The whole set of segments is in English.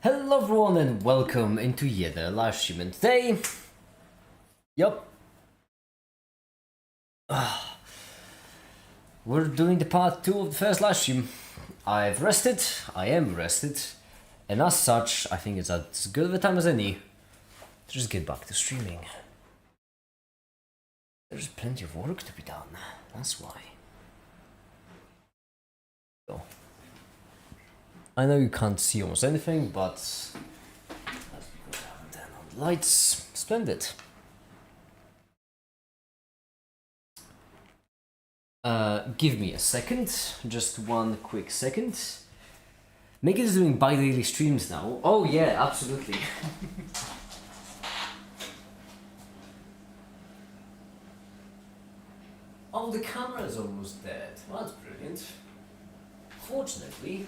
Hello everyone and welcome into yet another live stream, and today, we're doing the part 2 of the first live stream. I am rested, and as such, I think it's as good of a time as any to just get back to streaming. There's plenty of work to be done, that's why. So, I know you can't see almost anything, but that's because I haven't turned on the lights. Splendid. Give me a second, just one quick second. Meg is doing bi-daily streams now. Oh yeah, absolutely. Oh, the camera is almost dead. Well, that's brilliant. Fortunately.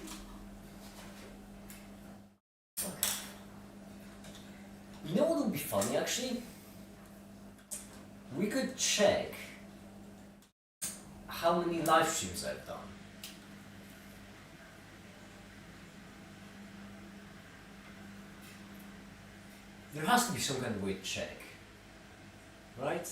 Okay. You know what would be funny actually? We could check how many live streams I've done. There has to be some kind of way to check, right?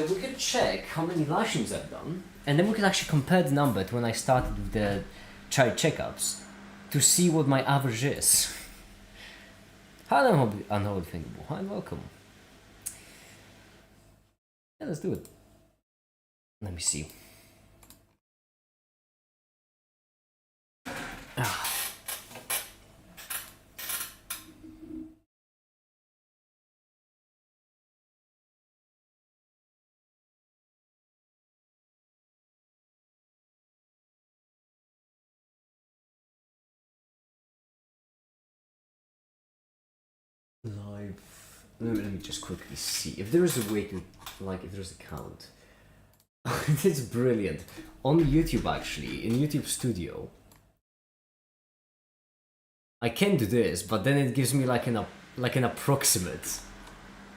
We could check how many live streams I've done, and then we could actually compare the number to when I started with the child checkups to see what my average is. Hello, Unholy Thinkable. Hi, welcome. Yeah, let's do it. Let me see. Live. Let me just quickly see if there is a way to, like, if there's a count. It's brilliant. On YouTube, actually, in YouTube Studio, I can do this, but then it gives me like an approximate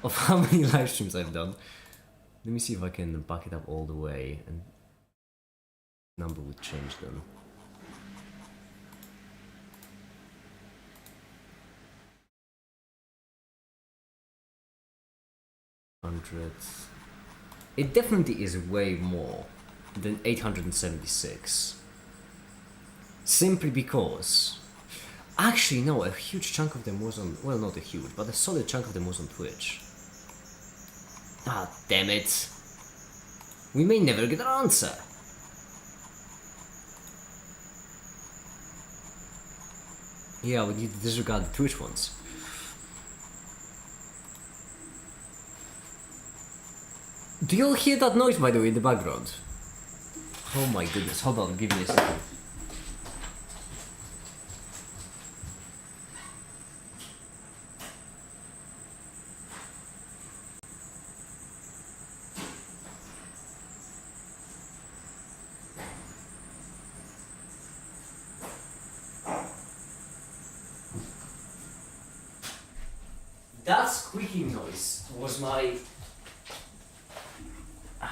of how many live streams I've done. Let me see if I can back it up all the way, and number would change then. It definitely is way more than 876. Simply because, actually no, a huge chunk of them was on, well, not a huge, but a solid chunk of them was on Twitch. Ah, damn it. We may never get an answer. Yeah, we need to disregard the Twitch ones. Do you all hear that noise, by the way, in the background? Oh my goodness, hold on, give me a second. That squeaking noise was my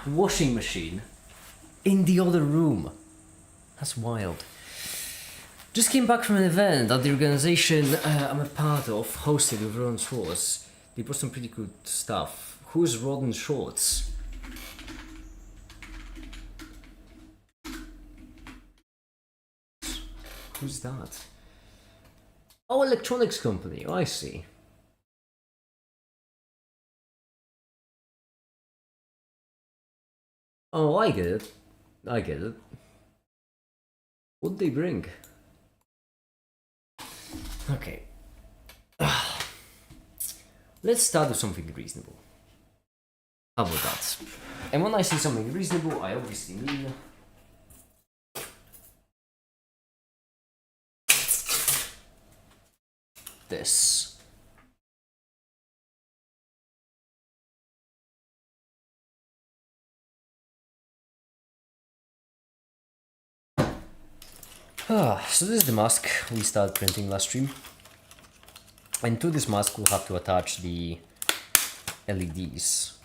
washing machine in the other room. That's wild. Just came back from an event that the organization I'm a part of hosted with Rodan Schwartz. They put some pretty good stuff. Who's Rodan Schwartz? Who's that? Oh, electronics company. Oh, I see. Oh, I get it. I get it. What'd they bring? Okay. Let's start with something reasonable. How about that? And when I say something reasonable, I obviously mean this. So this is the mask we started printing last stream. And to this mask we'll have to attach the LEDs,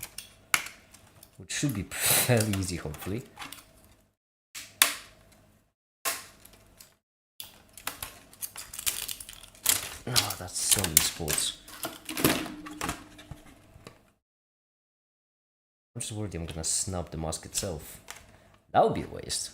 which should be fairly easy, hopefully. Oh, that's so many spots. I'm just worried I'm gonna snap the mask itself. That would be a waste.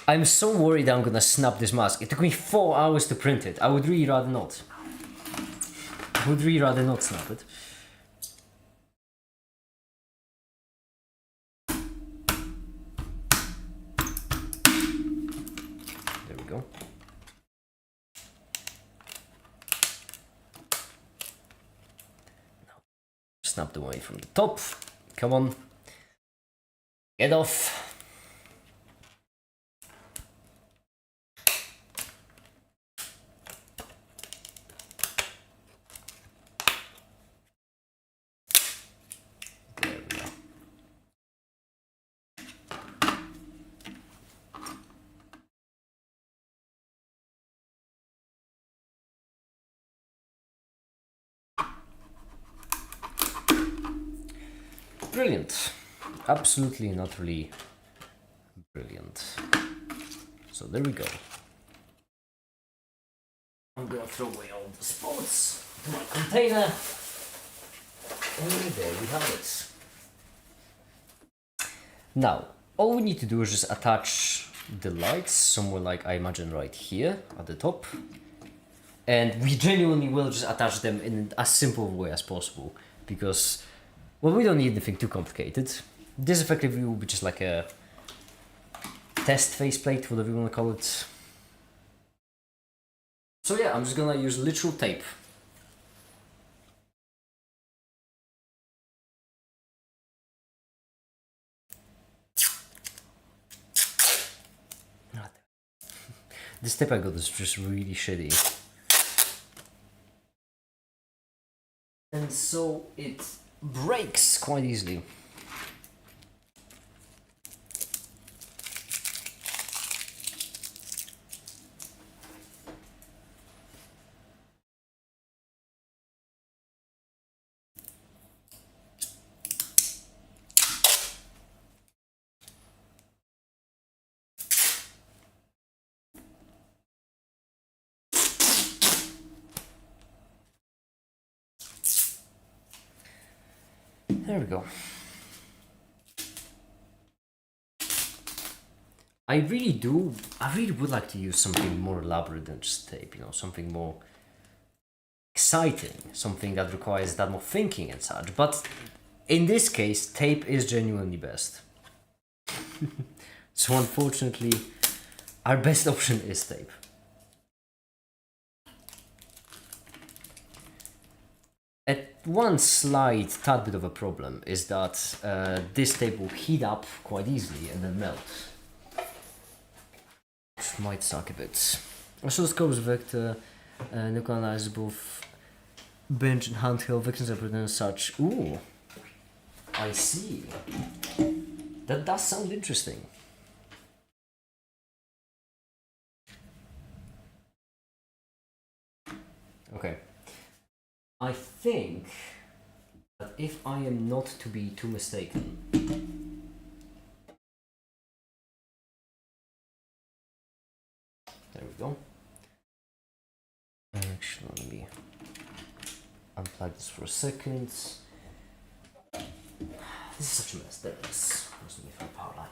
I'm so worried I'm gonna snap this mask. It took me 4 hours to print it. I would really rather not. I would really rather not snap it. There we go. Now, snap the way from the top. Come on. Get off. Brilliant. Absolutely and utterly brilliant. So there we go. I'm gonna throw away all the spots to my container. And there we have it. Now, all we need to do is just attach the lights somewhere like I imagine right here at the top. And we genuinely will just attach them in as simple way as possible because, well, we don't need anything too complicated. This effectively will be just like a test faceplate, whatever you want to call it. So yeah, I'm just gonna use literal tape. This tape I got is just really shitty. And so it breaks quite easily. There we go. I really would like to use something more elaborate than just tape, you know, something more exciting, something that requires that more thinking and such, but in this case, tape is genuinely best. So unfortunately, our best option is tape. One slight tad bit of a problem is that this tape will heat up quite easily and then melt. Which might suck a bit. Oscilloscope is vector, nuclear analysis both bench and handheld vectors are present as such. Ooh, I see. That does sound interesting. Okay. I think that if I am not to be too mistaken, there we go. Actually, let me unplug this for a second. This is such a mess. There it is. Let me throw power line.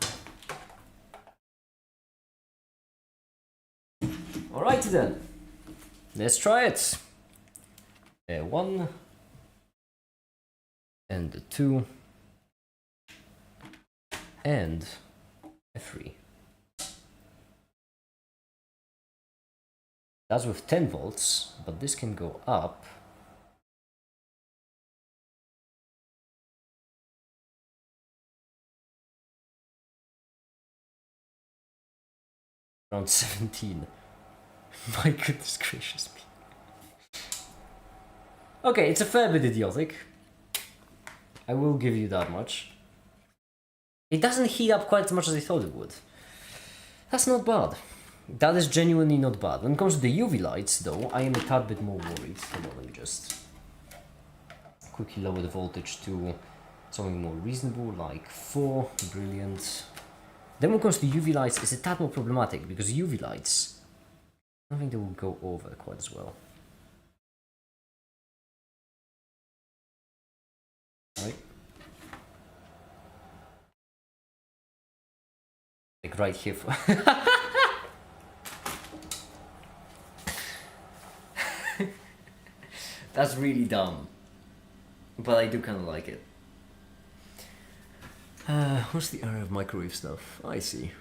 Alrighty then. Let's try it. 1 and 2 and 3. That's with 10 volts, but this can go up. Around 17. My goodness gracious me. Okay, it's a fair bit idiotic. I will give you that much. It doesn't heat up quite as much as I thought it would. That's not bad. That is genuinely not bad. When it comes to the UV lights, though, I am a tad bit more worried. Hold on, let me just quickly lower the voltage to something more reasonable, like 4. Brilliant. Then when it comes to UV lights, it's a tad more problematic, because UV lights, I don't think they will go over quite as well. Right? Like right here. That's really dumb. But I do kind of like it. What's the area of microwave stuff? I see.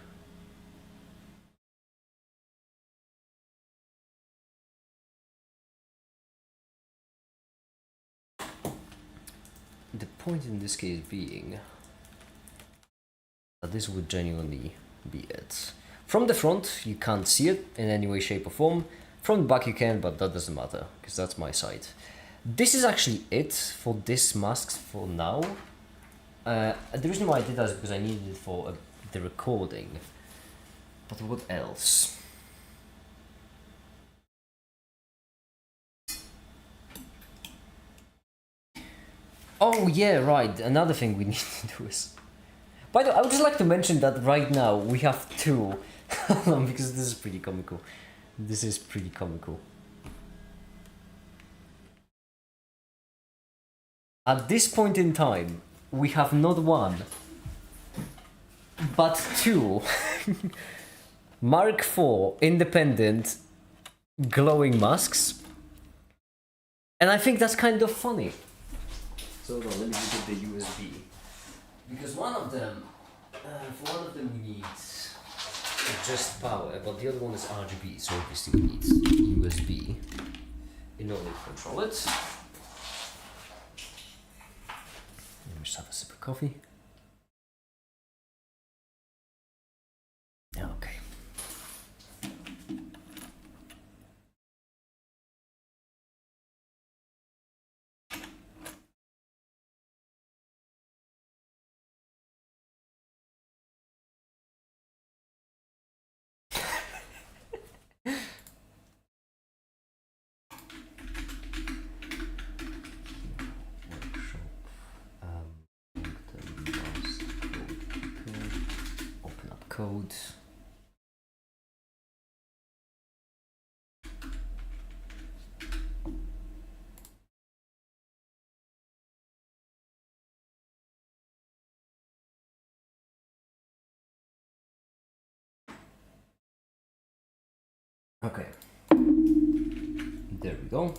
The point in this case being that this would genuinely be it. From the front, you can't see it in any way, shape, or form. From the back, you can, but that doesn't matter because that's my side. This is actually it for this mask for now. The reason why I did that is because I needed it for the recording. But what else? Oh yeah, right. Another thing we need to do is... By the way, I would just like to mention that right now we have 2. Because this is pretty comical. This is pretty comical. At this point in time, we have not 1, but 2 Mark IV independent glowing masks. And I think that's kind of funny. So hold on, let me get the USB. Because one of them, for one of them we need just power, but the other one is RGB, so obviously we need USB in order to control it. Let me just have a sip of coffee. Okay. Code. Okay. There we go.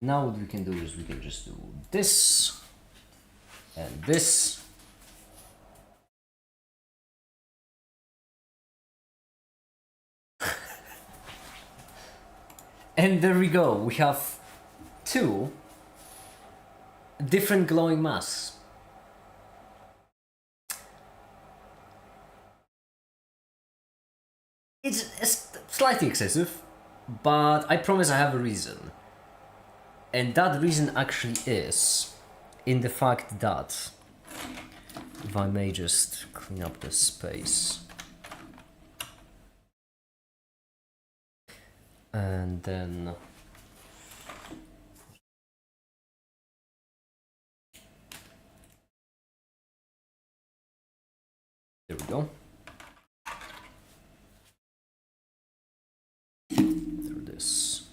Now what we can do is we can just do this and this. And there we go. We have 2 different glowing masks. It's slightly excessive, but I promise I have a reason. And that reason actually is in the fact that, if I may just clean up this space. And then there we go. Through this.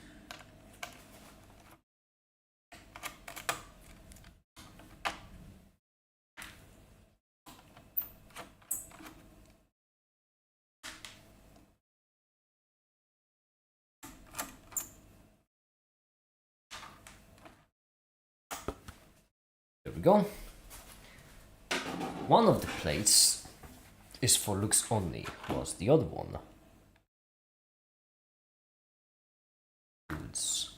There we go. One of the plates is for looks only, whilst the other one it's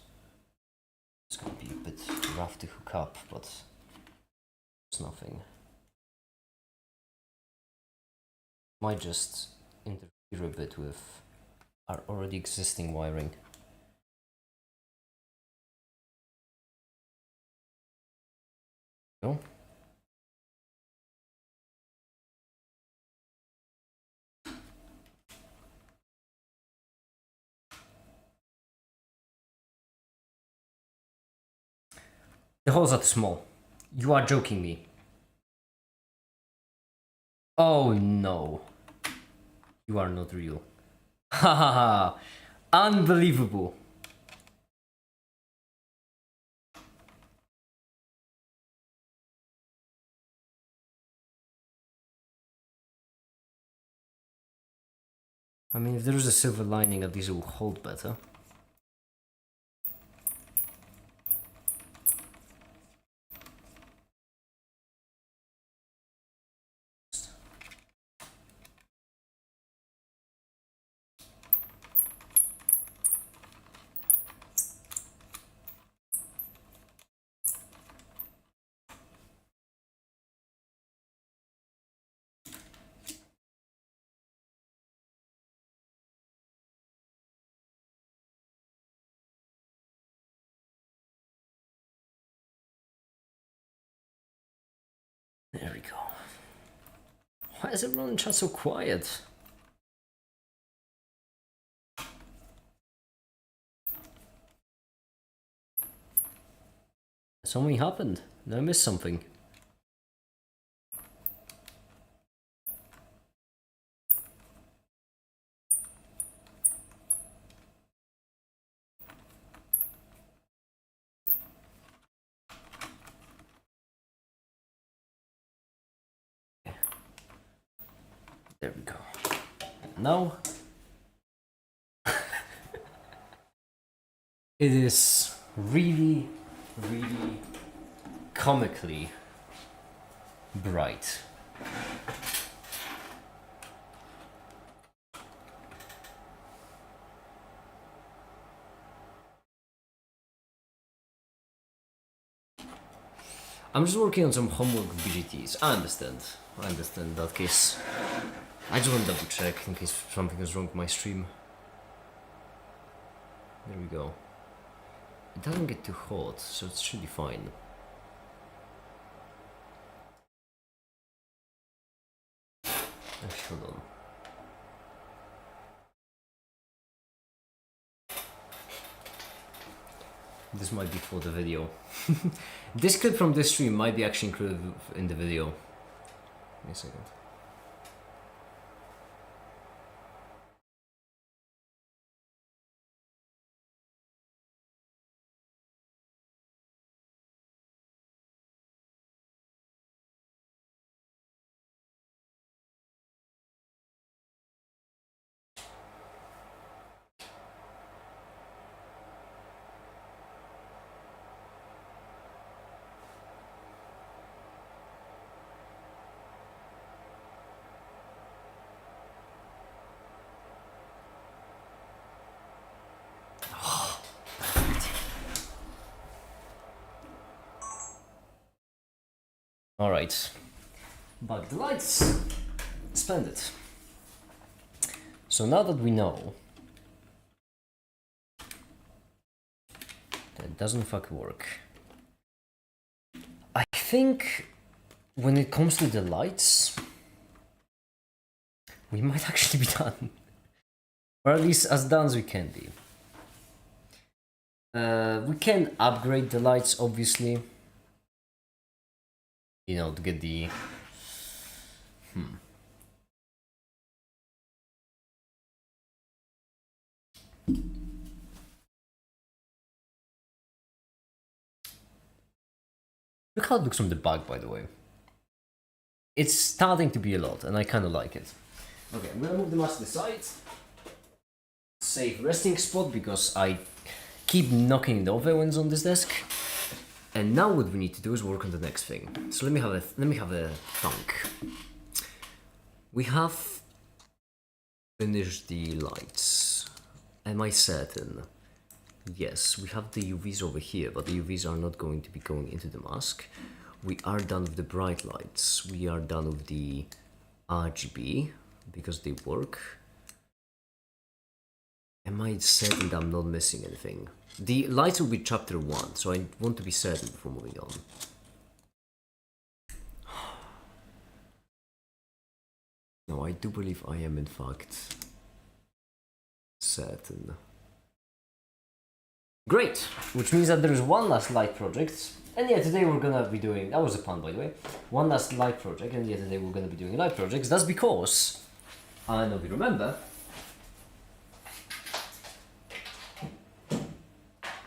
gonna be a bit rough to hook up, but it's nothing. Might just interfere a bit with our already existing wiring. No? The holes are too small. You are joking me. Oh no. You are not real. Ha ha ha. Unbelievable. I mean, if there is a silver lining, at least it will hold better. There we go. Why is everyone in chat so quiet? Something happened. Did I miss something? There we go. Now it is really, really comically bright. I'm just working on some homework BGTs. I understand that case. I just want to double check in case something is wrong with my stream. There we go. It doesn't get too hot, so it should be fine. Hold on. This might be for the video. This clip from this stream might be actually included in the video. Give me a second. Alright, but the lights, splendid. So now that we know that it doesn't fucking work, I think when it comes to the lights, we might actually be done. Or at least as done as we can be. We can upgrade the lights, obviously. You know, to get the... Look how it looks from the back, by the way. It's starting to be a lot, and I kind of like it. Okay, I'm gonna move the mask to the side. Safe resting spot, because I keep knocking the other ones on this desk. And now what we need to do is work on the next thing. So let me have a thunk. We have finished the lights. Am I certain? Yes, we have the UVs over here, but the UVs are not going to be going into the mask. We are done with the bright lights. We are done with the RGB because they work. Am I certain that I'm not missing anything? The lights will be chapter 1, so I want to be certain before moving on. I do believe I am in fact certain. Great, which means that there is one last light project, and yeah, today we're gonna be doing, that was a pun by the way, one last light project, and yeah, today we're gonna be doing light projects. That's because, I know you remember,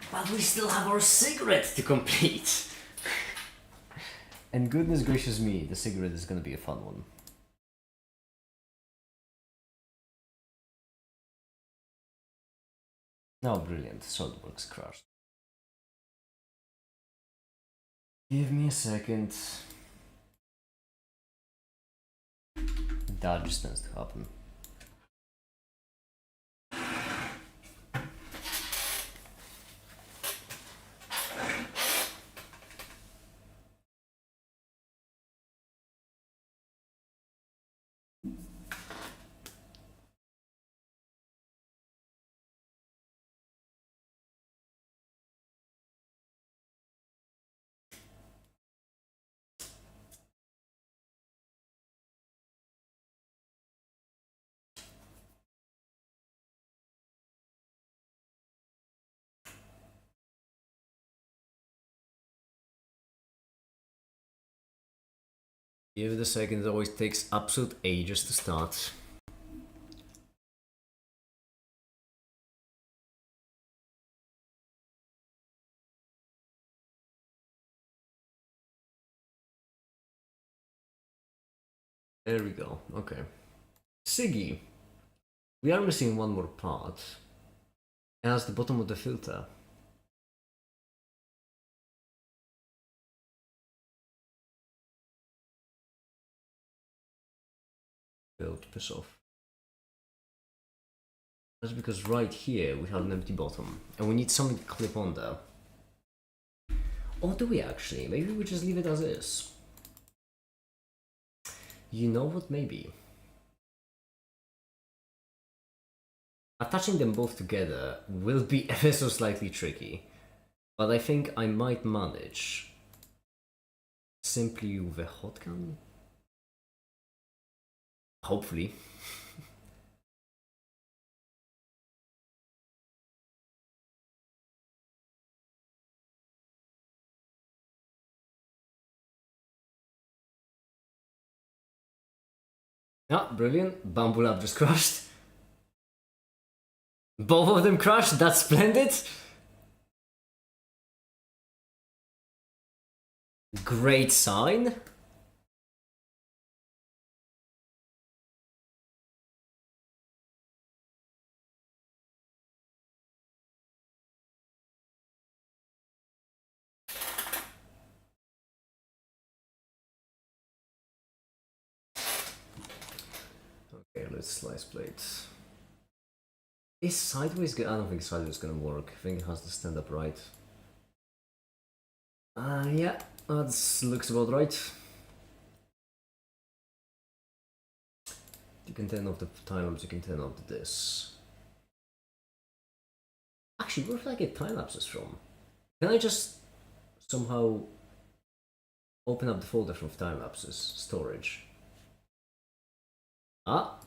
but we still have our cigarette to complete. And goodness gracious me, the cigarette is gonna be a fun one. Oh, brilliant. SolidWorks crashed. Give me a second. That just tends to happen. Give it a second, it always takes absolute ages to start. There we go, okay. Siggy, we are missing one more part. It has the bottom of the filter. Build, piss off. That's because right here we have an empty bottom, and we need something to clip on there. Or do we actually? Maybe we just leave it as is. You know what, maybe. Attaching them both together will be ever so slightly tricky, but I think I might manage simply with a hot gun. Hopefully. Ah, brilliant. Bamboo lab just crashed. Both of them crashed, that's splendid. Great sign. Okay, let's slice plates. Is sideways good? I don't think sideways is gonna work. I think it has to stand up right. Yeah, that looks about right. You can turn off the time-lapse, you can turn off this. Actually, where did I get time-lapses from? Can I just somehow open up the folder from time-lapses? Storage. Ah!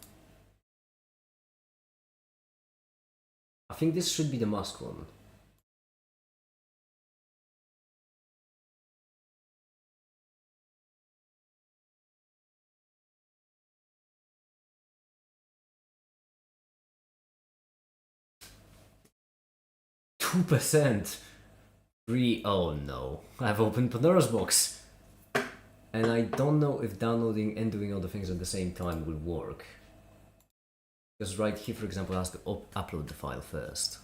I think this should be the mask one. %. Oh no, I've opened Pandora's box. And I don't know if downloading and doing all the things at the same time will work. Because right here, for example, it has to upload the file first.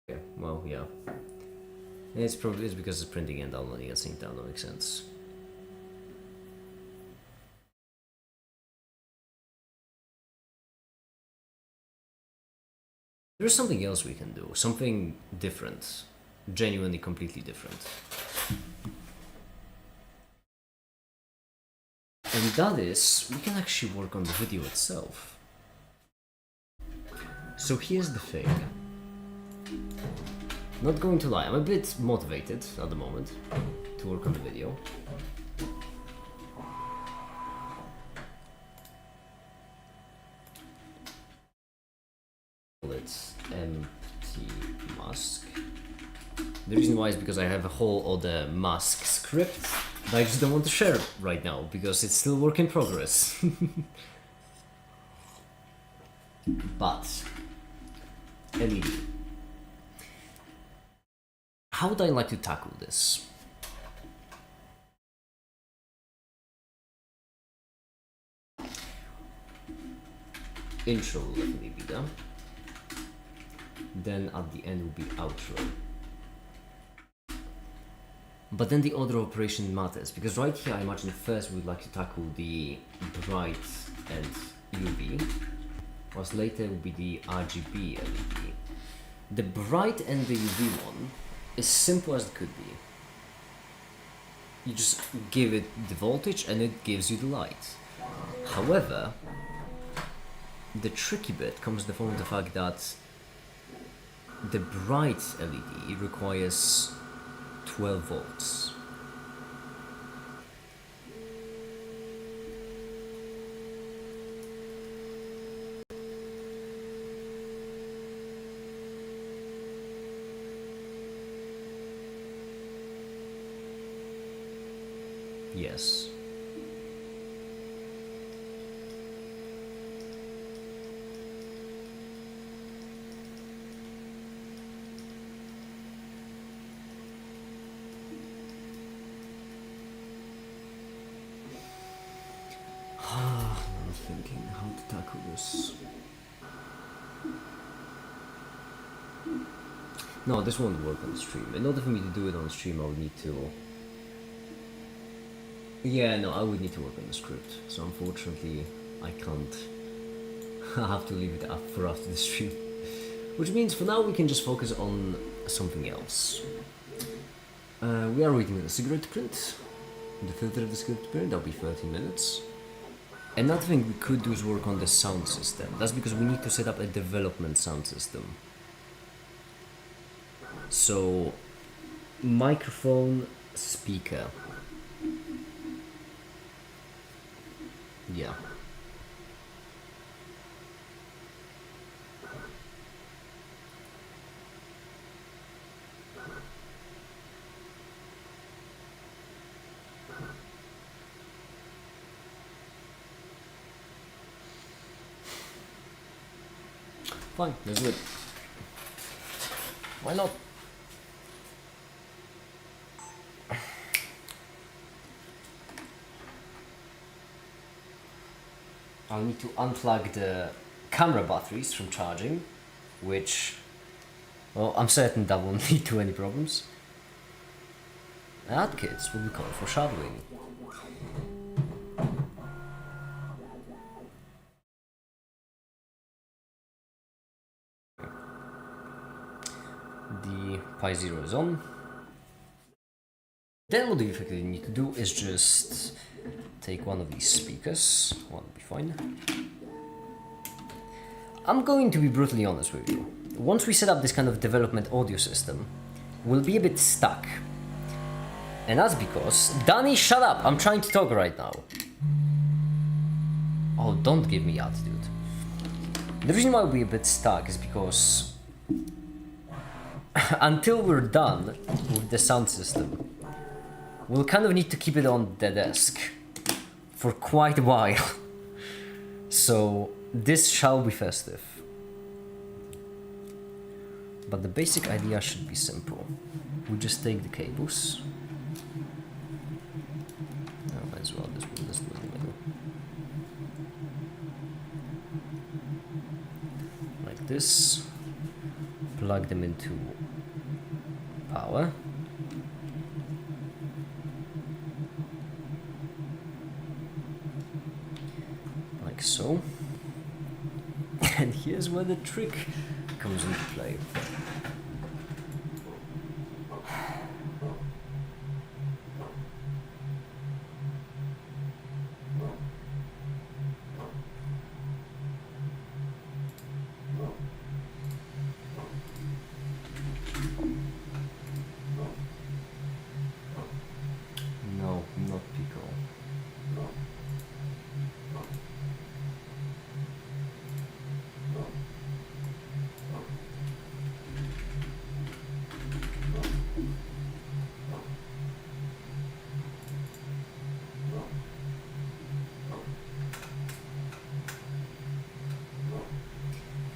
Okay, well, yeah. It's probably because it's printing and downloading at the same time, that makes sense. There's something else we can do, something different, genuinely completely different. And that is, we can actually work on the video itself. So here's the thing. Not going to lie, I'm a bit motivated at the moment to work on the video. It's empty mask. The reason why is because I have a whole other mask script that I just don't want to share right now because it's still work in progress. But LED. How would I like to tackle this? Intro will definitely be done. Then at the end will be outro. But then the order of operation matters, because right here I imagine first we would like to tackle the bright and UV, whilst later will be the RGB LED. The bright and the UV one is simple as it could be. You just give it the voltage and it gives you the light. However, the tricky bit comes in the form of the fact that the bright LED requires 12 volts. Yes. I'm thinking how to tackle this. No, this won't work on stream. In order for me to do it on stream, I would need to... Yeah, no, I would need to work on the script. So unfortunately, I can't. I have to leave it up for after the stream. Which means for now we can just focus on something else. We are waiting for the cigarette print. The filter of the cigarette print, that'll be 13 minutes. Another thing we could do is work on the sound system. That's because we need to set up a development sound system. So, microphone, speaker. Yeah. Fine, let's do it. Why not? I'll need to unplug the camera batteries from charging, which, well, I'm certain that won't lead to any problems. That, kids, will be called foreshadowing. The Pi 0 is on. Then what you effectively need to do is just take one of these speakers. One will be fine. I'm going to be brutally honest with you. Once we set up this kind of development audio system, we'll be a bit stuck. And that's because... Danny, shut up! I'm trying to talk right now. Oh, don't give me attitude. The reason why we'll be a bit stuck is because... until we're done with the sound system, we'll kind of need to keep it on the desk for quite a while. So this shall be festive. But the basic idea should be simple. We just take the cables. Oh, might as well this one in the middle. Like this. Plug them into power. Like so. And here's where the trick comes into play.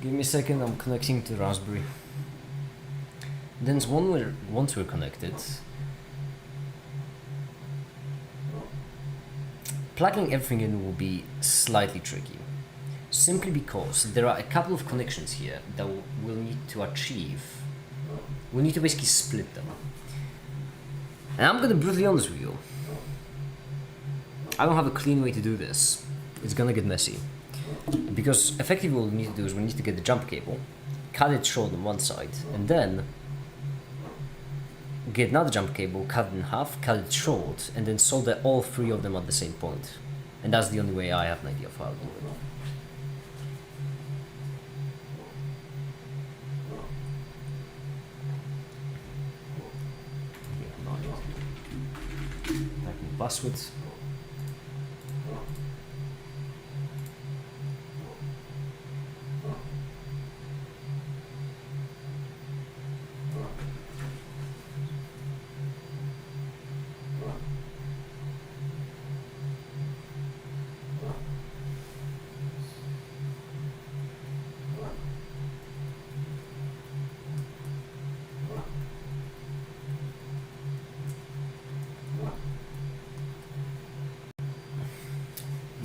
Give me a second, I'm connecting to Raspberry. Then once we're connected, plugging everything in will be slightly tricky. Simply because there are a couple of connections here that we'll need to achieve. We'll need to basically split them. And I'm gonna be brutally honest with you. I don't have a clean way to do this. It's gonna get messy. Because effectively what we need to do is we need to get the jump cable, cut it short on one side, and then get another jump cable, cut it in half, cut it short, and then solder all three of them at the same point. And that's the only way I have an idea of how to do it. Typing passwords.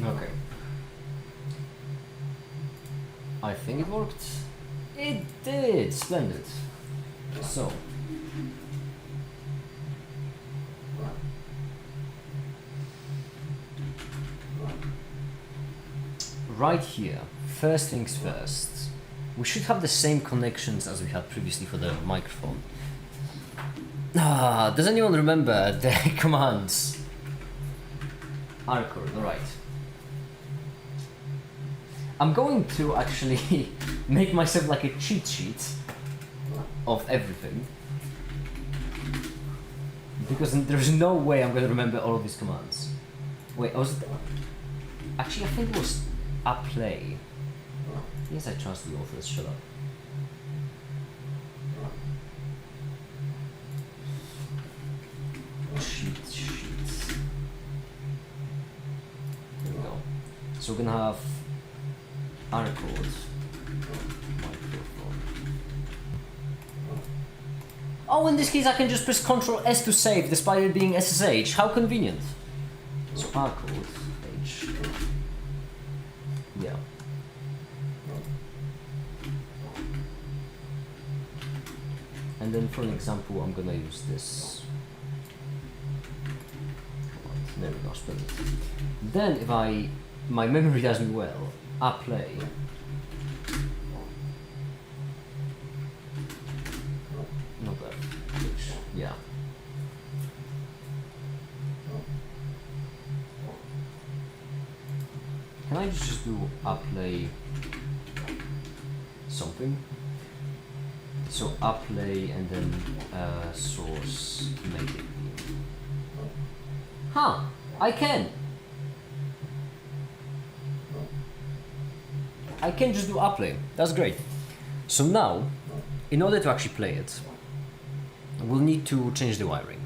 Okay. I think it worked. It did! Splendid. So. Right here, first things first. We should have the same connections as we had previously for the microphone. Does anyone remember the commands? Hardcore, alright. I'm going to actually make myself like a cheat sheet of everything. Because there's no way I'm going to remember all of these commands. Wait, was it... Actually, I think it was play. Yes, I trust the authors, shut up. Cheat sheets. There we go. So we're gonna have R code, microphone. Oh, in this case I can just press Ctrl S to save despite it being SSH. How convenient. So R code, H. Yeah. And then for an example I'm gonna use this. There we go, splendid. Then if my memory does me well, play. Not that. Yeah. Can I just do play something? So play and then source make it. Huh, I can. I can just do play. That's great. So now, in order to actually play it, we'll need to change the wiring.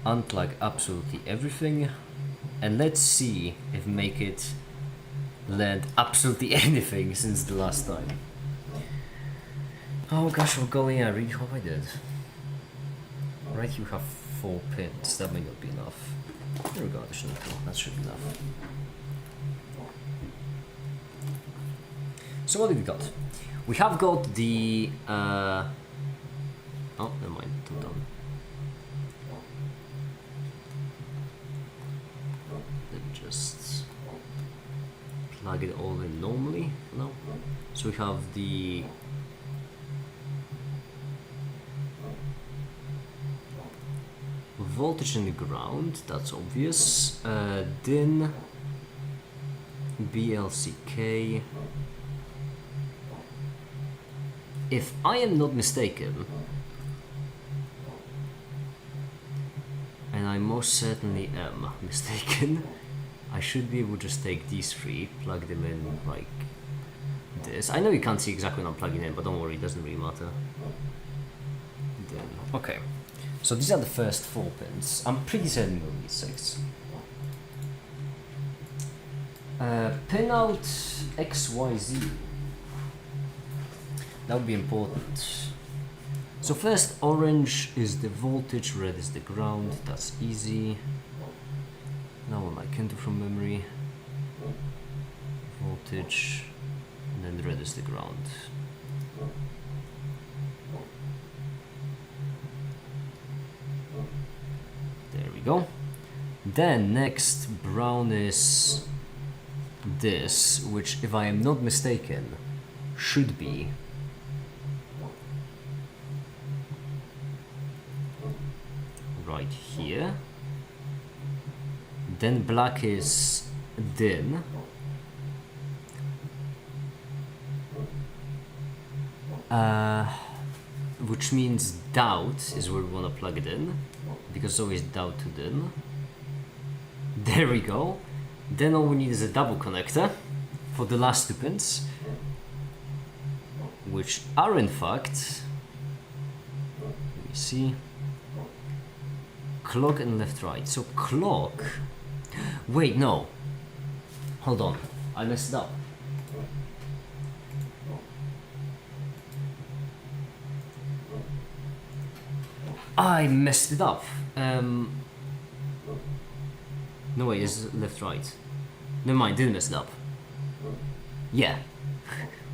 Unplug absolutely everything, and let's see if make it learned absolutely anything since the last time. Oh gosh, we're going. I really hope I did. Right, you have 4 pins. That may not be enough. There we go. Additional 2. That should be enough. So what have we got? We have got the oh, never mind, I'm done. Let me just plug it all in normally. No. So we have the voltage in the ground, that's obvious. DIN, BLCK. If I am not mistaken, and I most certainly am mistaken, I should be able to just take these 3, plug them in like this. I know you can't see exactly what I'm plugging in, but don't worry, it doesn't really matter. Then, okay, so these are the first 4 pins. I'm pretty certain we'll need 6. Pin out XYZ. That would be important. So first, orange is the voltage, red is the ground. That's easy. That one I can do from memory. Voltage, and then red is the ground. There we go. Then next, brown is this, which, if I am not mistaken, should be right here. Then black is din. Which means doubt is where we want to plug it in, because so is doubt to din. There we go. Then all we need is a double connector for the last two pins, which are in fact, let me see, clock and left right. So clock, wait, no, hold on, I messed up. I messed it up. No way, it's left right. Never mind, didn't mess it up. Yeah.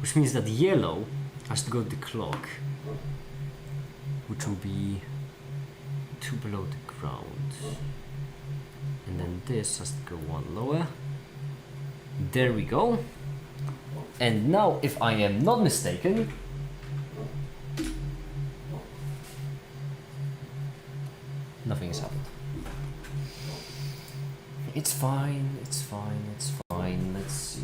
Which means that yellow has to go to the clock, which will be 2 below the ground. And then this has to go 1 lower. There we go. And now, if I am not mistaken, nothing has happened. It's fine, it's fine, it's fine. Let's see.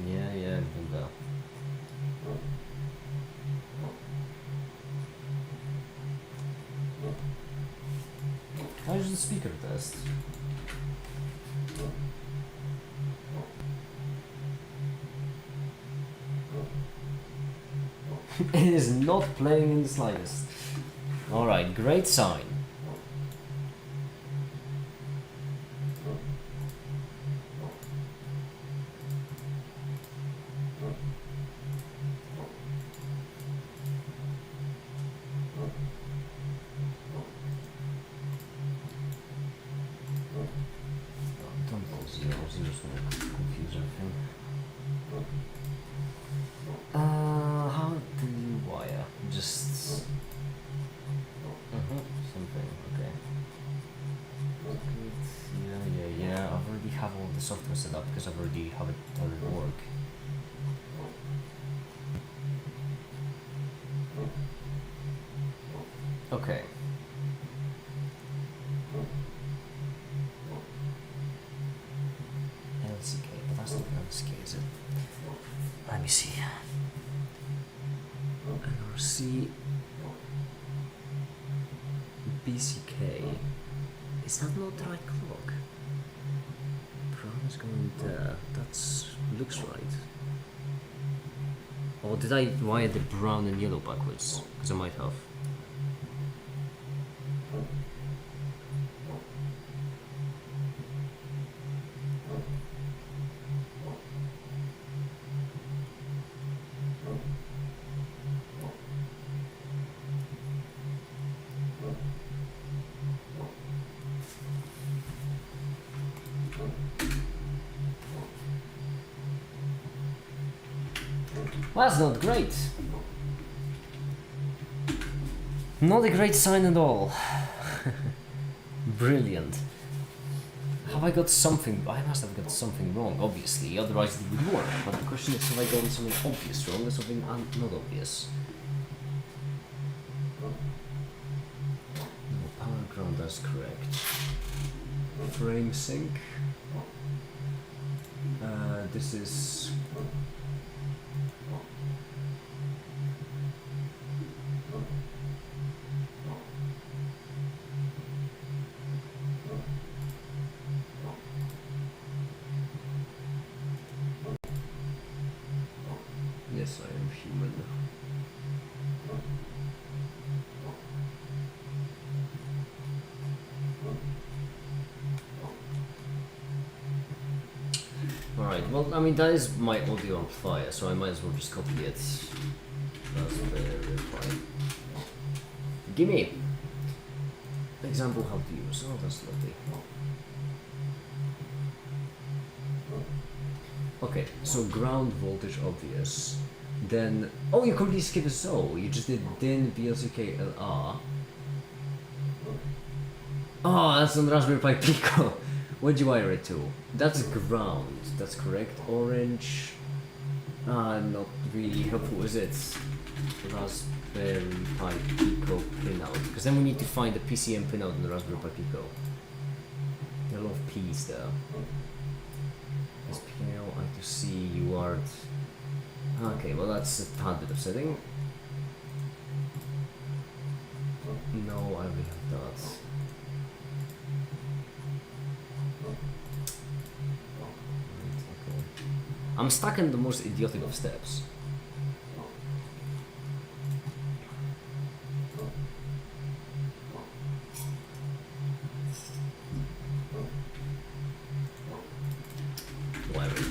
Yeah, do that. How's the speaker test? It is not playing in the slightest. Alright, great sign. Don't go zero, zero's gonna confuse everything. How do you wire? Just something, okay. Good. Yeah. I already have all the software set up because I've already have it done at work. Okay. LCK, but that's not LCK, is it? Let me see. NRC BCK. Is that not the right clock? Brown is going there. That's looks right. Or did I wire the brown and yellow backwards? Because I might have. Well, that's not great. Not a great sign at all. Brilliant. Have I got something? I must have got something wrong, obviously, otherwise it would work. But the question is, have I gotten something obvious wrong or something not obvious? No, power ground, that's correct. Frame sync. This is. Yes, I am human. Alright, well, I mean, that is my audio amplifier, so I might as well just copy it. That's very fine. Gimme! Example how to use. Oh, that's lovely. Okay, so ground voltage obvious. Then, oh, you completely skipped a so. You just did din BLCK LR. Oh, that's on Raspberry Pi Pico. Where'd you wire it to? That's ground. That's correct. Orange. Not really helpful, is it? Raspberry Pi Pico pinout. Because then we need to find the PCM pinout in the Raspberry Pi Pico. There are a lot of P's there. SPL, I2C, UART. Okay, well that's a tad bit upsetting. No, I already have that. Okay. I'm stuck in the most idiotic of steps. Whatever.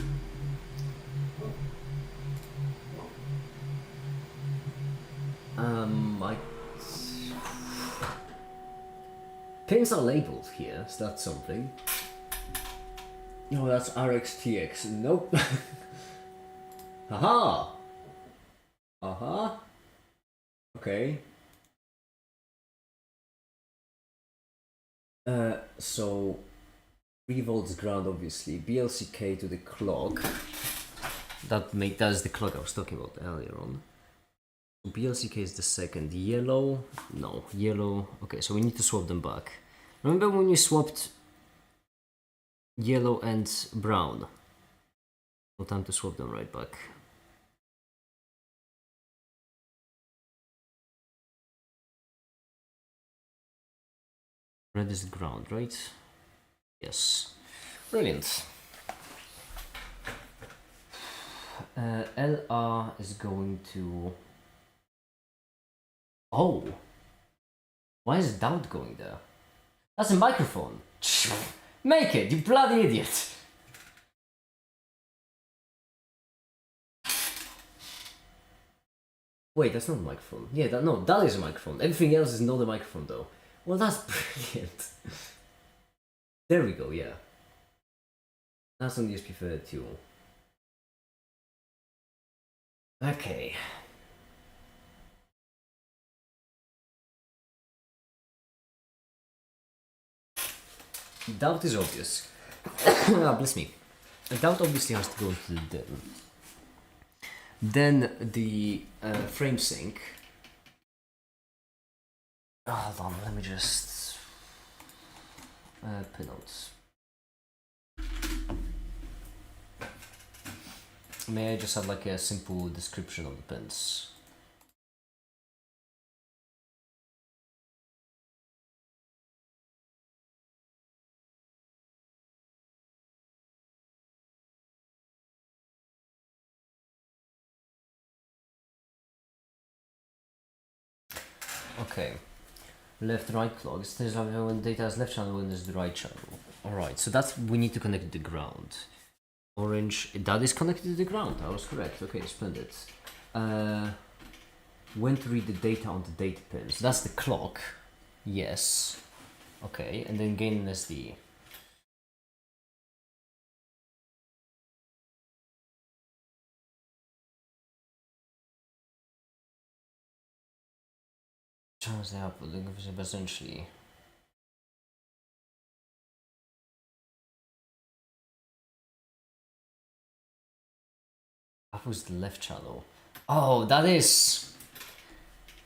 Pins are labeled here, so that's something. Oh, that's RXTX. Nope. Haha! Uh-huh. Okay. So 3 volts ground, obviously. BLCK to the clock. That is the clock I was talking about earlier on. BLCK is the second. Yellow? No. Yellow. Okay, so we need to swap them back. Remember when you swapped yellow and brown? No time to swap them right back. Red is the ground, right? Yes. Brilliant. LR is going to... Oh! Why is doubt going there? That's a microphone! Make it, you bloody idiot! Wait, that's not a microphone. Yeah, that is a microphone. Everything else is not a microphone though. Well, that's brilliant. There we go, yeah. That's on the ESP32. Okay. Doubt is obvious. Bless me. Doubt obviously has to go into the DIN. Then the frame sync. Hold on, let me just pinouts. May I just have like a simple description of the pins? Okay. Left right clock. It says when data is left channel, when is the right channel. Alright, so that's we need to connect to the ground. Orange, that is connected to the ground. I was correct. Okay, splendid. When to read the data on the data pins. That's the clock. Yes. Okay, and then gain an SD. Channels the output, essentially. That was the left channel. Oh, that is.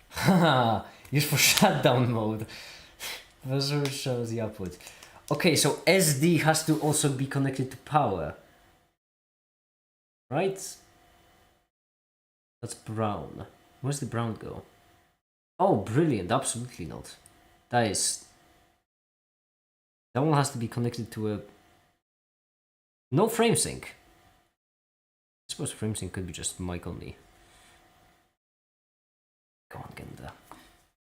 Haha, used for shutdown mode. That's what shows the output. Okay, so SD has to also be connected to power. Right? That's brown. Where's the brown go? Oh, brilliant. Absolutely not. That one has to be connected to a... No frame sync. I suppose frame sync could be just mic only. Come on, get in there.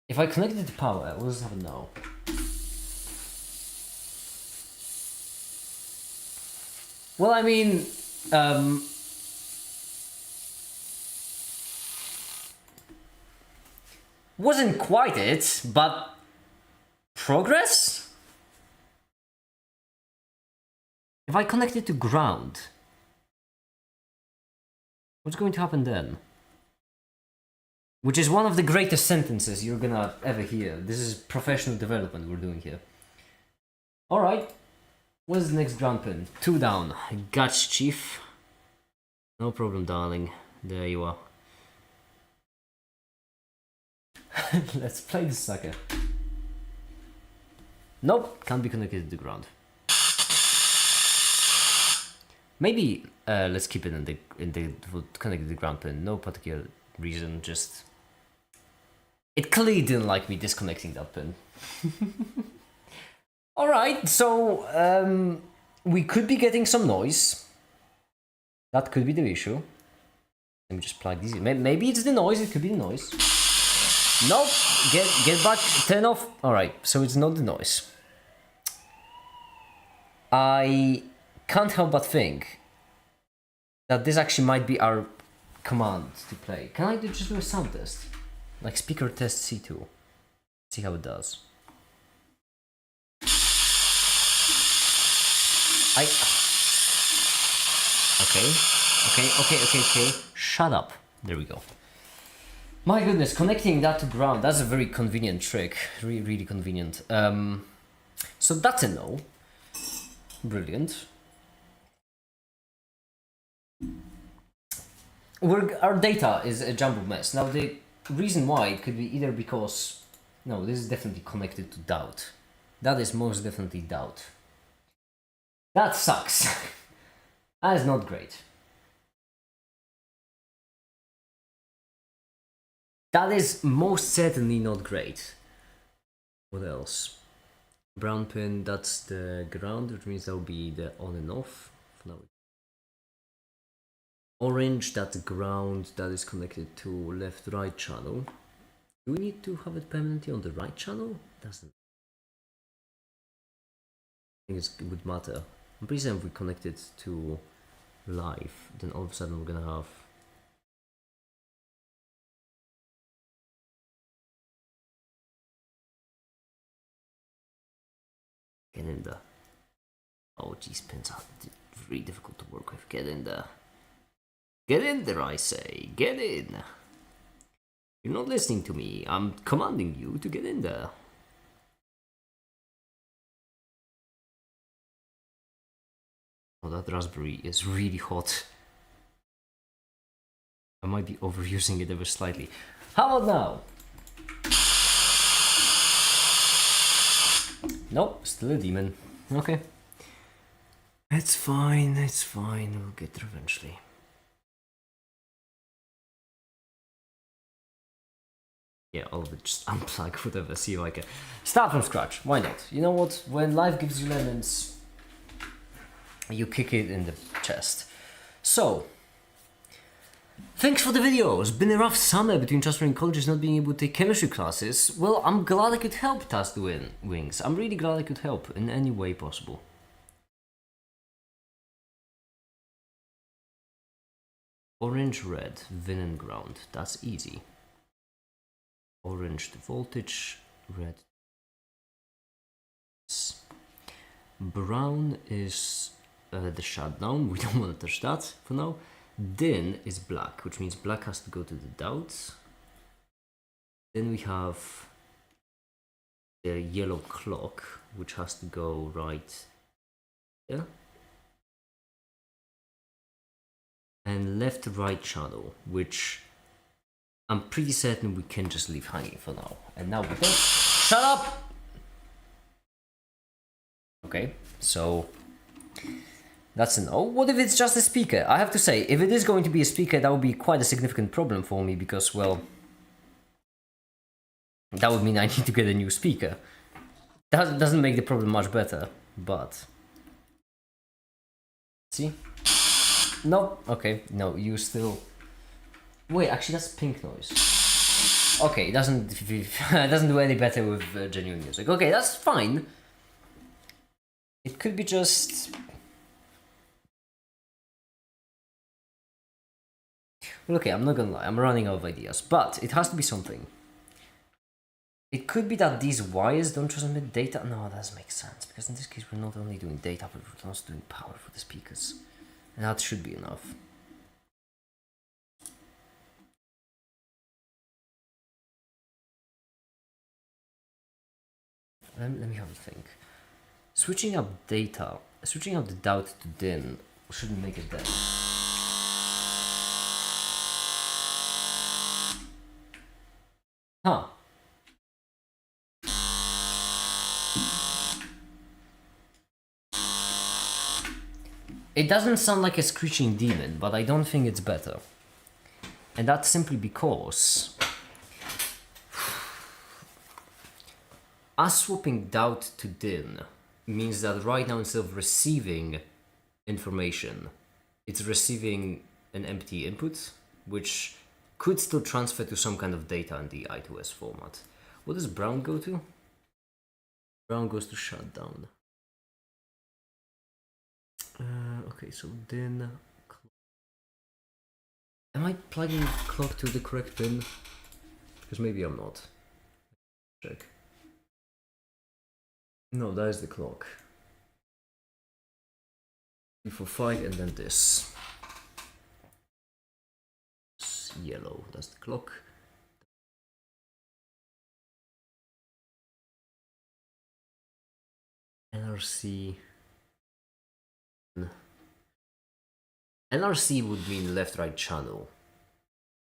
If I connect it to power, we'll just have a no. Well, I mean, wasn't quite it, but progress? If I connect it to ground, what's going to happen then? Which is one of the greatest sentences you're gonna ever hear. This is professional development we're doing here. Alright. What's the next ground pin? 2 down. Gotcha, chief. No problem, darling. There you are. Let's play this sucker. Nope, can't be connected to the ground. Maybe let's keep it in the connected to the ground pin. No particular reason, just it clearly didn't like me disconnecting that pin. Alright, so we could be getting some noise. That could be the issue. Let me just plug these in. Maybe it's the noise, it could be the noise. Nope, get back, turn off. Alright, so it's not the noise. I can't help but think that this actually might be our command to play. Can I just do a sound test? Like speaker test C2. See how it does. Okay. Shut up. There we go. My goodness, connecting that to ground, that's a very convenient trick. Really convenient. So that's a no. Brilliant. Our data is a jumbled mess. Now the reason why it could be either because... No, this is definitely connected to doubt. That is most definitely doubt. That sucks. That is not great. That is most certainly not great. What else? Brown pin, that's the ground, which means that will be the on and off. No. Orange, that's ground, that is connected to left-right channel. Do we need to have it permanently on the right channel? Doesn't. I think it would matter. I'm pretty certain if we connect it to live, then all of a sudden we're gonna have... Get in there. Oh, these pins are really difficult to work with. Get in there. Get in there, I say. Get in. You're not listening to me. I'm commanding you to get in there. Oh, that raspberry is really hot. I might be overusing it ever slightly. How about now? Nope, still a demon. Okay. It's fine, we'll get there eventually. Yeah, all of it, just unplug, whatever, see if I can. Start from scratch, why not? You know what, when life gives you lemons, you kick it in the chest. So, thanks for the video. It's been a rough summer between transferring colleges, not being able to take chemistry classes. Well, I'm glad I could help Task Wings. I'm really glad I could help in any way possible. Orange, red, Vin and ground. That's easy. Orange the voltage, red. Brown is the shutdown. We don't want to touch that for now. Then is black, which means black has to go to the doubts. Then we have the yellow clock, which has to go right here. And left to right channel, which I'm pretty certain we can just leave hanging for now. And now we don't. Shut up! Okay, so that's a no. What if it's just a speaker? I have to say, if it is going to be a speaker, that would be quite a significant problem for me because, well, that would mean I need to get a new speaker. That doesn't make the problem much better, but... See? No, okay, no, you still... Wait, actually that's pink noise. Okay, it doesn't do any better with genuine music. Okay, that's fine. It could be just... Okay, I'm not gonna lie, I'm running out of ideas, but it has to be something. It could be that these wires don't transmit data. No, that doesn't make sense, because in this case we're not only doing data, but we're also doing power for the speakers. And that should be enough. Let me have a think. Switching up the DOUT to DIN shouldn't make it dead. Huh. It doesn't sound like a screeching demon, but I don't think it's better. And that's simply because us swapping DOUT to DIN means that right now, instead of receiving information, it's receiving an empty input, which could still transfer to some kind of data in the I2S format. What does brown go to? Brown goes to shutdown. Okay, so DIN. Am I plugging clock to the correct pin? Because maybe I'm not. Check. No, that is the clock. 345 and then this. It's yellow, that's the clock. NRC. NRC would mean left-right channel,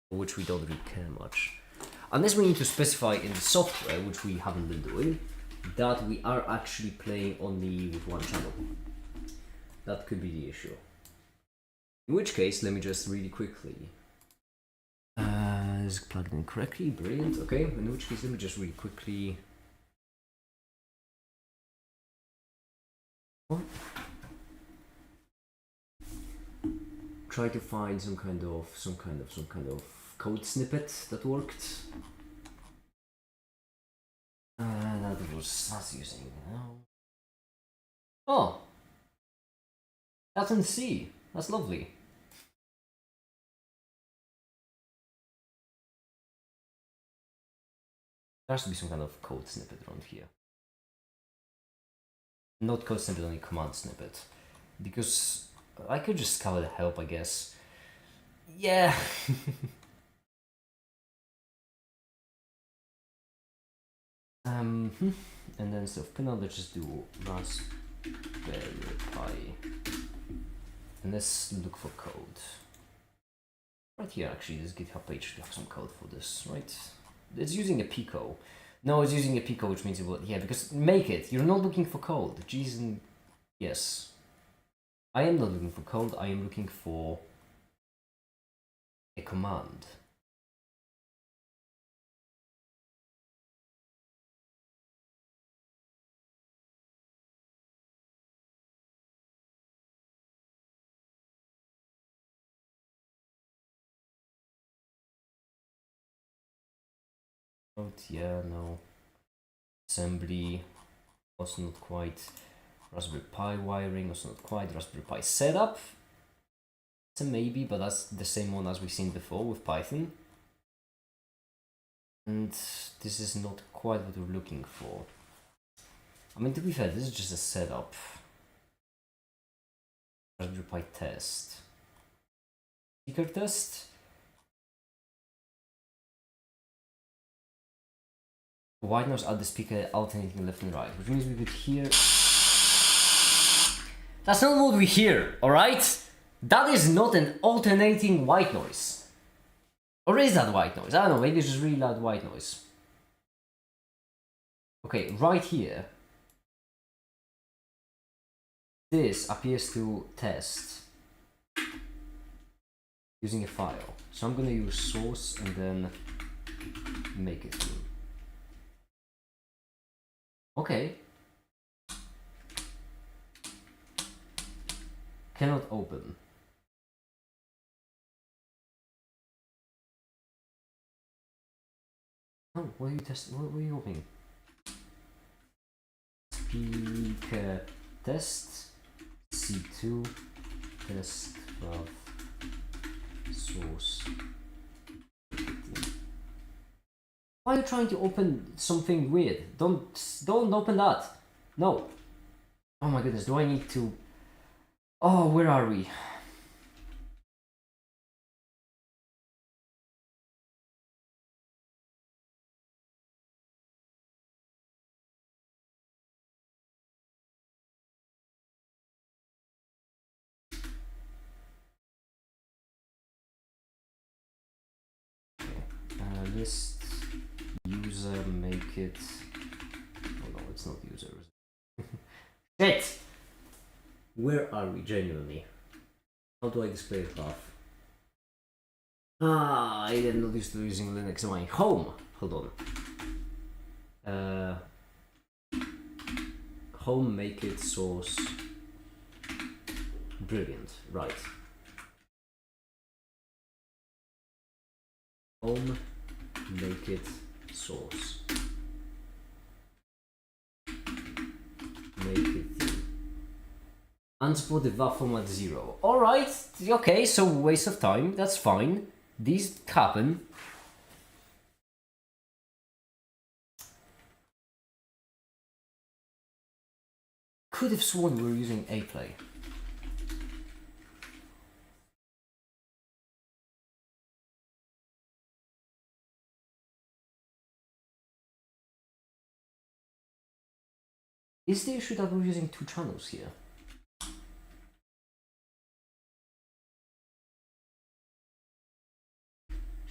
which we don't really care much. Unless we need to specify in the software, which we haven't been doing, that we are actually playing only with one channel. That could be the issue. In which case, let me just really quickly. Is it plugged in correctly? Brilliant. Okay, in which case, let me just really quickly. Oh. Try to find some kind of code snippet that worked. That's using no. Oh, that's in C. That's lovely. There has to be some kind of code snippet around here. Not code snippet, only command snippet, because I could just scour the help, I guess. Yeah. And then instead of pin, let's just do Raspberry Pi. And let's look for code. Right here, actually, this GitHub page should have some code for this, right? It's using a Pico. No, it's using a Pico, which means it will, yeah, because make it. You're not looking for code. Jeez, and yes. I am not looking for code, I am looking for a command. Yeah, no. Assembly, also not quite. Raspberry Pi wiring, also not quite. Raspberry Pi setup, it's a maybe, but that's the same one as we've seen before with Python. And this is not quite what we're looking for. I mean, to be fair, this is just a setup. Raspberry Pi test. Speaker test. White noise at the speaker alternating left and right, which means we could hear. That's not what we hear, alright? That is not an alternating white noise. Or is that white noise? I don't know, maybe it's just really loud white noise. Okay, right here. This appears to test using a file. So I'm gonna use source and then make it through. Okay. Cannot open. Oh, what are you testing? What are you opening? Speaker test C2 test 12. source. Why are you trying to open something weird? Don't open that. No. Oh my goodness, do I need to... Oh, where are we? List user make it. Oh no, it's not user. Shit! Where are we genuinely? How do I display a path? I am not used to using Linux. Am I home? Hold on. Home make it source. Brilliant. Right. Home make it source. Make it theme. Unsupported WAV format 0. Alright, okay, so waste of time, that's fine. These happen. Could have sworn we were using aplay. Is the issue that we're using 2 channels here?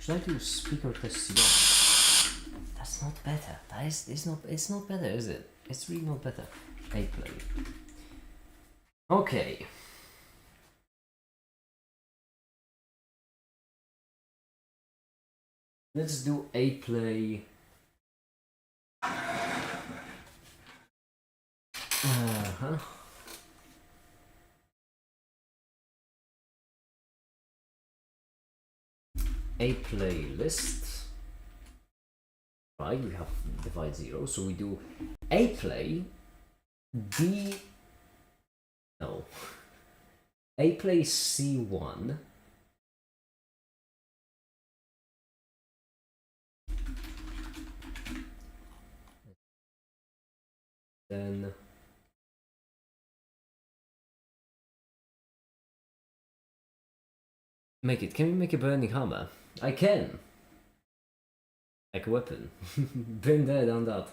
Should I do speaker test C1? That's not better. It's not better, is it? It's really not better. Aplay. Okay. Let's do aplay. A playlist. Right, we have divide 0, so we do a play D. No. A play C1. Then make it. Can we make a burning hammer? I can. Like a weapon. Been there, done that.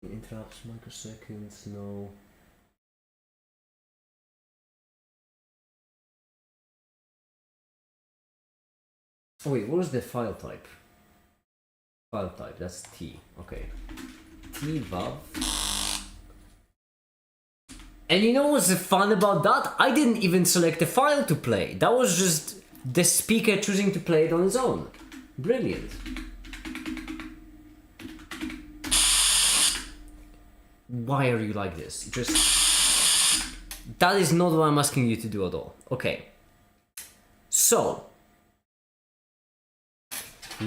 Interrupts microseconds. No. Oh wait, what was the file type? File type. That's T. Okay. T vav. And you know what's fun about that? I didn't even select a file to play. That was just the speaker choosing to play it on its own. Brilliant. Why are you like this? Just... That is not what I'm asking you to do at all. Okay. So...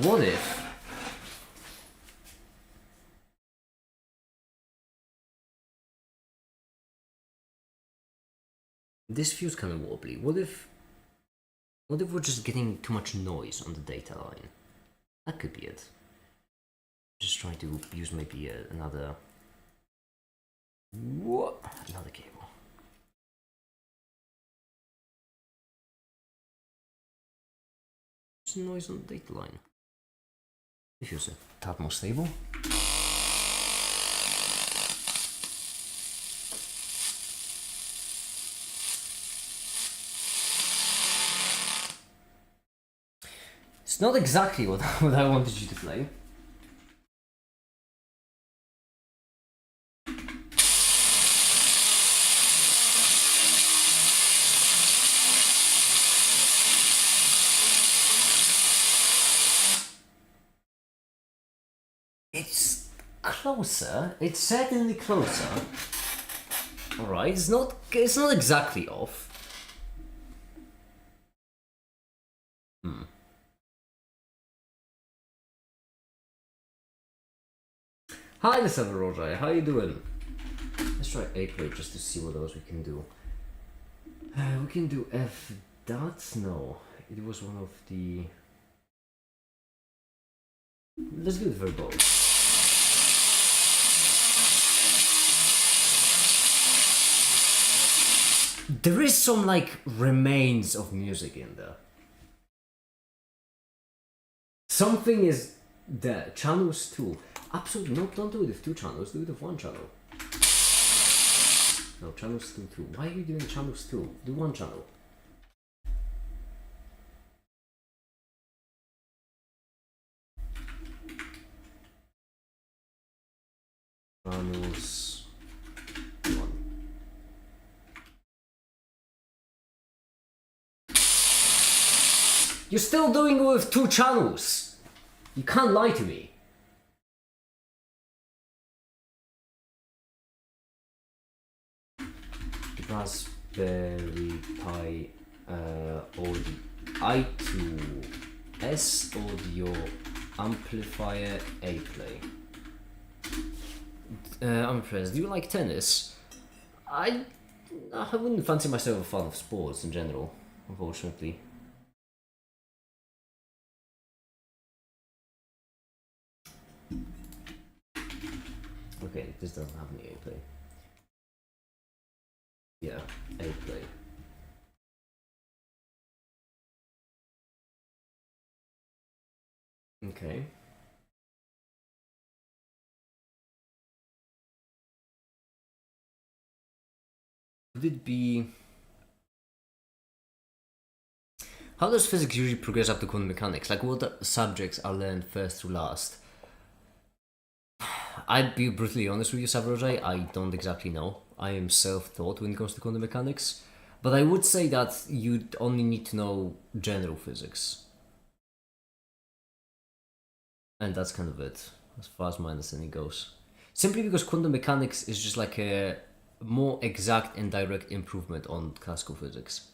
What if... This feels kind of wobbly. What if we're just getting too much noise on the data line? That could be it. Just trying to use maybe another cable. There's noise on the data line. If you're a tad more stable. It's not exactly what I wanted you to play. It's closer. It's certainly closer. Alright, it's not exactly off. Hi, the Seven Roger. How you doing? Let's try A play just to see what else we can do. We can do F dots. No, it was one of the... Let's do it for both. There is some like remains of music in there. Something is there. Channels too. Absolutely no, don't do it with 2 channels, do it with 1 channel. No, channels 2. Why are you doing channels 2? Do 1 channel. Channels 1. You're still doing it with 2 channels. You can't lie to me. Raspberry Pi audio I2S audio amplifier A-play. I'm impressed. Do you like tennis? I wouldn't fancy myself a fan of sports in general, unfortunately. Okay, this doesn't have any A-play. Yeah, A-play. Okay. Would it be... How does physics usually progress up to quantum mechanics? Like, what subjects are learned first to last? I'd be brutally honest with you, Savrojay, I don't exactly know. I am self-taught when it comes to quantum mechanics. But I would say that you'd only need to know general physics. And that's kind of it, as far as my understanding goes. Simply because quantum mechanics is just like a more exact and direct improvement on classical physics.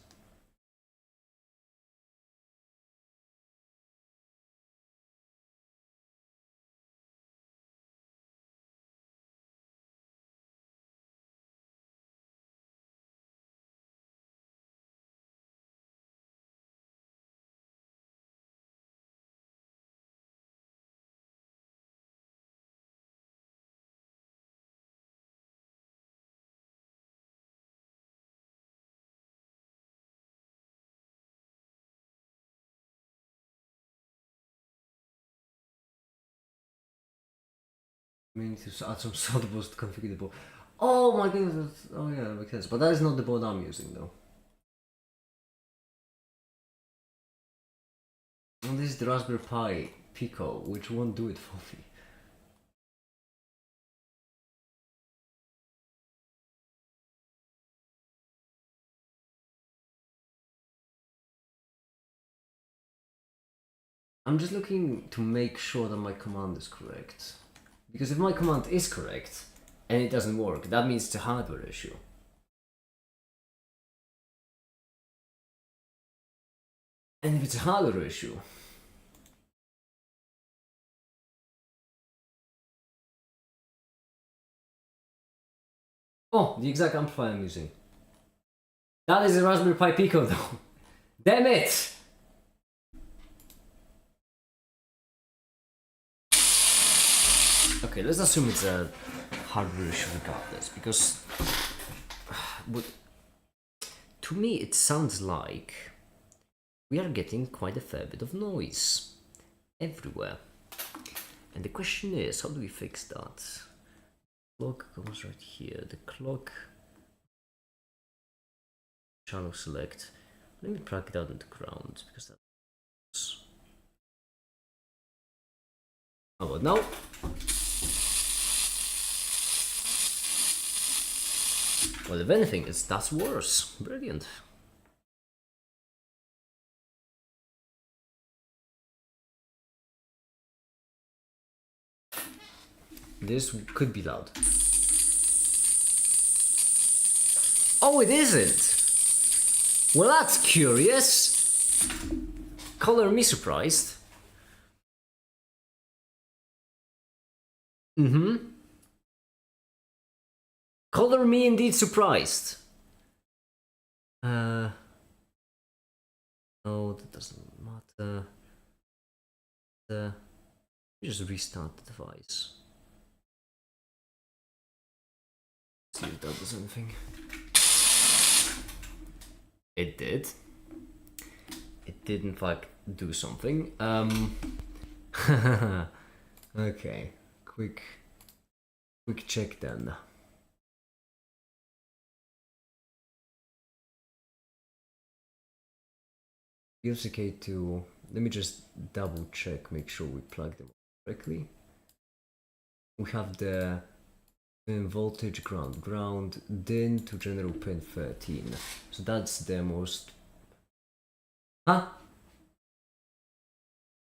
I mean, to add some solvables to configure the board. Oh my goodness, oh yeah, that makes sense. But that is not the board I'm using though. And this is the Raspberry Pi Pico, which won't do it for me. I'm just looking to make sure that my command is correct. Because if my command is correct, and it doesn't work, that means it's a hardware issue. And if it's a hardware issue... Oh, the exact amplifier I'm using. That is a Raspberry Pi Pico though. Damn it! Okay, let's assume it's a hardware issue regardless, because to me it sounds like we are getting quite a fair bit of noise everywhere. And the question is, how do we fix that? Clock goes right here. The clock channel select. Let me plug it out into ground because that's... How about now? Well, if anything, that's worse. Brilliant. This could be loud. Oh, it isn't! Well, that's curious. Color me surprised. Color me indeed surprised. No, that doesn't matter. Just restart the device. See if that does anything. It did. It did in fact do something. Okay, quick check then. Feels okay to, let me just double check, make sure we plug them correctly. We have the voltage ground DIN to general pin 13. So that's the most. Huh?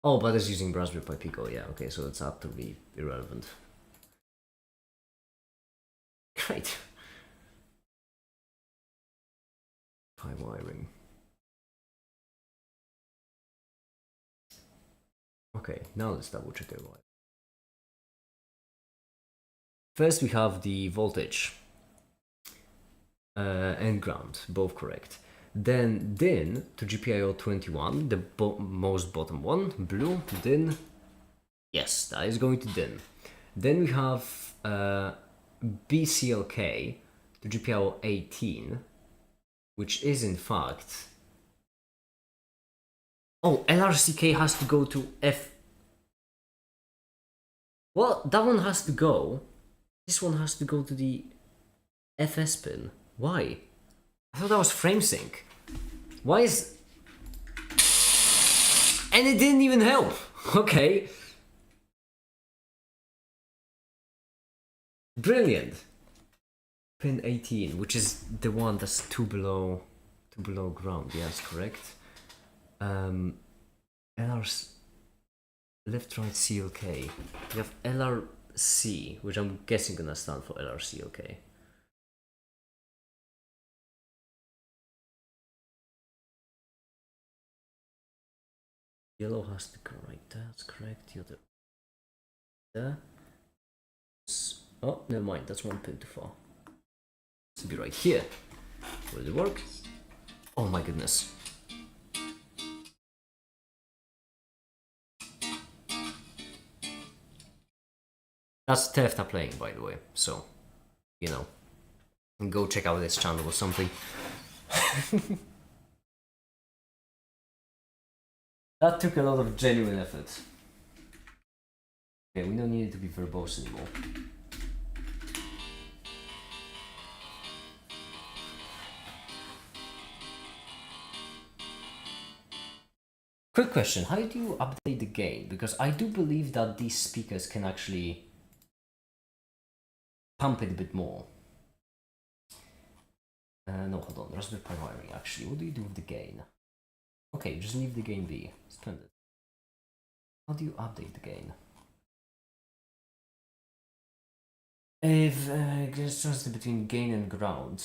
Oh, but it's using Raspberry Pi Pico, yeah, okay, so it's utterly irrelevant. Great. Pi wiring. Okay, now let's double check the wire. First we have the voltage and ground, both correct. Then DIN to GPIO 21, the most bottom one, blue, DIN. Yes, that is going to DIN. Then we have BCLK to GPIO 18, which is in fact. Oh, LRCK has to go to F. Well, that one has to go. This one has to go to the FS pin. Why? I thought that was frame sync. Why is. And it didn't even help! Okay. Brilliant. Pin 18, which is the one that's two below ground. Yes, correct. LR left right CLK. We have LRC, which I'm guessing gonna stand for LRCLK. Yellow has to go right there. That's correct. The other there. Oh, never mind. That's one pin too far. It should be right here. Will it work? Oh my goodness. That's Tefta playing, by the way. So, you know, go check out this channel or something. That took a lot of genuine effort. Okay, we don't need it to be verbose anymore. Quick question, how do you update the gain? Because I do believe that these speakers can actually pump it a bit more. No, hold on, Raspberry Pi wiring actually. What do you do with the gain? Okay, just leave the gain be. Splendid. How do you update the gain? If it's just between gain and ground.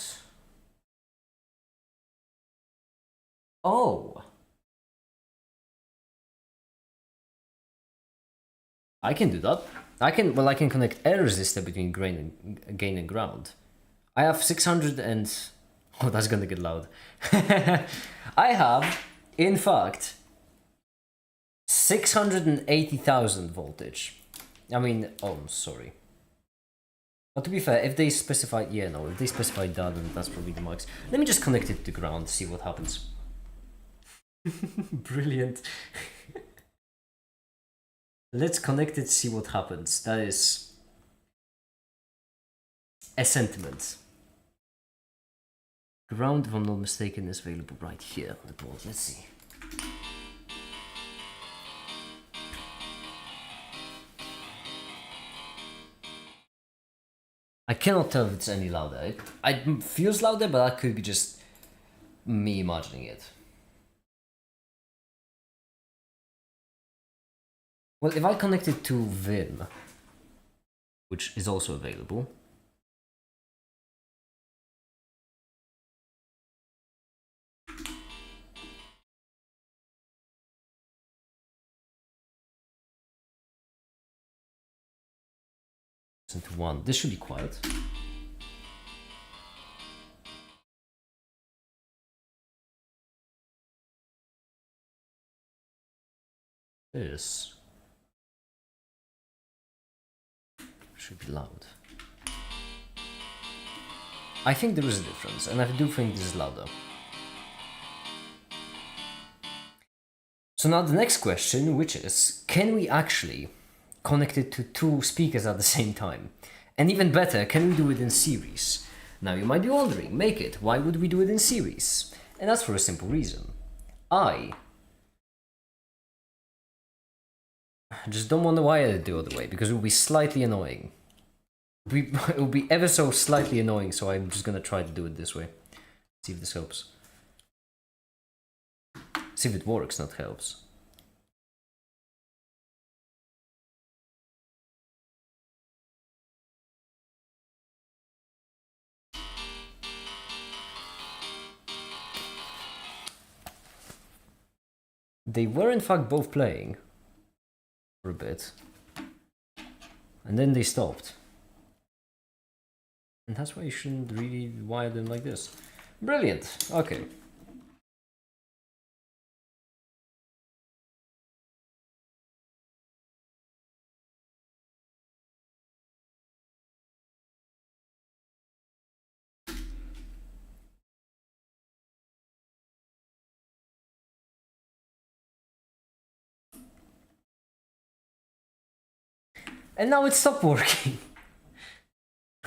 Oh! I can do that. I can connect a resistor between gain and ground. I have 600 and... Oh, that's gonna get loud. I have, in fact, 680,000 voltage. I mean, oh, I'm sorry. But to be fair, if they specify, yeah, no, if they specify that, then that's probably the max. Let me just connect it to ground, see what happens. Brilliant. Let's connect it, see what happens. That is a sentiment. Ground, if I'm not mistaken, is available right here on the board. Let's see. I cannot tell if it's any louder. It feels louder, but that could be just me imagining it. Well, if I connect it to Vim, which is also available. Into one. This should be quiet. This should be loud. I think there is a difference, and I do think this is louder. So now the next question, which is, can we actually connect it to two speakers at the same time? And even better, can we do it in series? Now you might be wondering, make it, why would we do it in series? And that's for a simple reason. I just don't want to wire it the other way, because it will be slightly annoying. It will be ever so slightly annoying, so I'm just gonna try to do it this way. See if this helps. See if it works, not helps. They were in fact both playing for a bit, and then they stopped. And that's why you shouldn't really wire them like this. Brilliant, okay. And now it stopped working.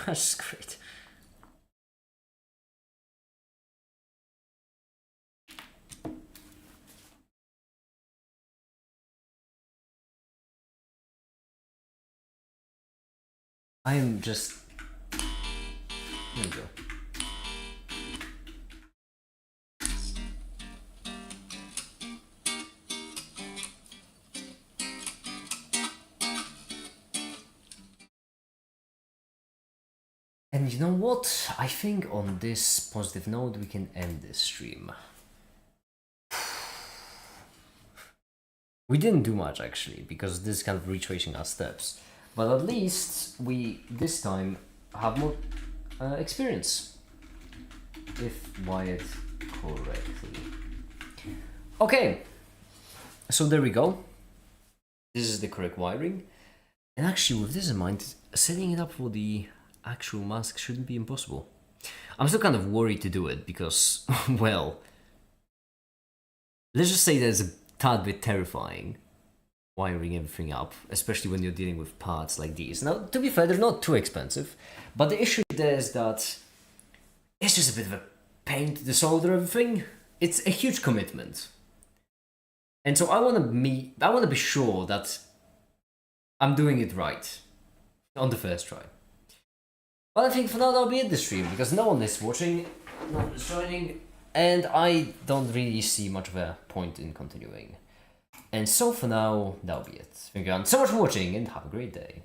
That's great. I am just... There we go. And you know what? I think on this positive note we can end this stream. We didn't do much actually, because this is kind of retracing our steps. But at least we, this time, have more experience. If wired correctly. Okay, so there we go. This is the correct wiring. And actually with this in mind, setting it up for the actual mask shouldn't be impossible. I'm still kind of worried to do it because, well, let's just say there's a tad bit terrifying wiring everything up, especially when you're dealing with parts like these. Now, to be fair, they're not too expensive, but the issue there is that it's just a bit of a pain to desolder everything. It's a huge commitment. And so I want to be sure that I'm doing it right on the first try. But I think for now that'll be it this stream, because no one is watching, no one is joining, and I don't really see much of a point in continuing. And so for now, that'll be it. Thank you so much for watching, and have a great day.